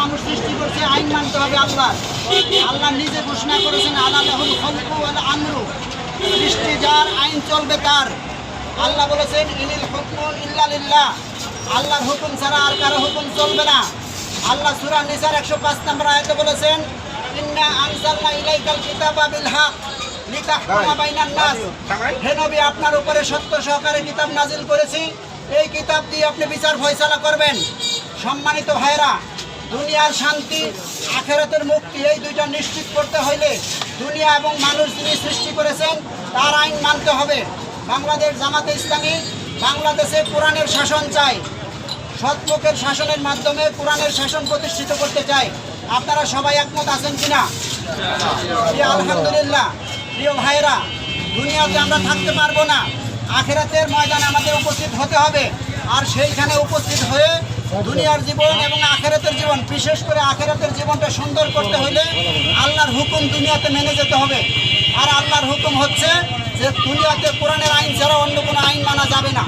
মানুষ সৃষ্টি করছে, আইন মানতে হবে আল্লাহ। আল্লাহ নিজে ঘোষণা করেছেন আলা লাহুল খালকু ওয়াল আমরু, সৃষ্টি যার, আইন চলবে তার। আল্লাহ বলেছেন ইনিল হুকমু ইল্লা লিল্লাহ, আল্লাহর হুকুম ছাড়া আর কারো হুকুম চলবে না। আল্লাহ সূরা নিসার 105 নম্বর আয়াতে বলেছেন ইন্না আনজালনা ইলাইকাল কিতাবা বিল হক লিতাহকুমা বাইনান নাস, হে নবী আপনার উপরে সত্য সহকারে কিতাব নাজিল করেছি, এই কিতাব দিয়ে আপনি বিচার ফয়সালা করবেন। সম্মানিত ভাইরা, দুনিয়ার শান্তি আখিরাতের মুক্তি এই দুইটা নিশ্চিত করতে হইলে দুনিয়া এবং মানুষ যিনি সৃষ্টি করেছেন তার আইন মানতে হবে। বাংলাদেশ জামাতে ইসলামী বাংলাদেশে কোরআনের শাসন চাই, সৎলোকের শাসনের মাধ্যমে কোরআনের শাসন প্রতিষ্ঠিত করতে চাই। আপনারা সবাই একমত আছেন কিনা? আলহামদুলিল্লাহ। প্রিয় ভাইরা, দুনিয়াতে আমরা থাকতে পারবো না, আখিরাতের ময়দানে আমাদের উপস্থিত হতে হবে। আর সেইখানে উপস্থিত হয়ে দুনিয়ার জীবন এবং আখিরাতের জীবন, বিশেষ করে আখিরাতের জীবনটা সুন্দর করতে হলে আল্লাহর হুকুম দুনিয়াতে মেনে যেতে হবে। আর আল্লাহর হুকুম হচ্ছে যে দুনিয়াতে কোরআনের আইন ছাড়া অন্য কোনো আইন মানা যাবে না।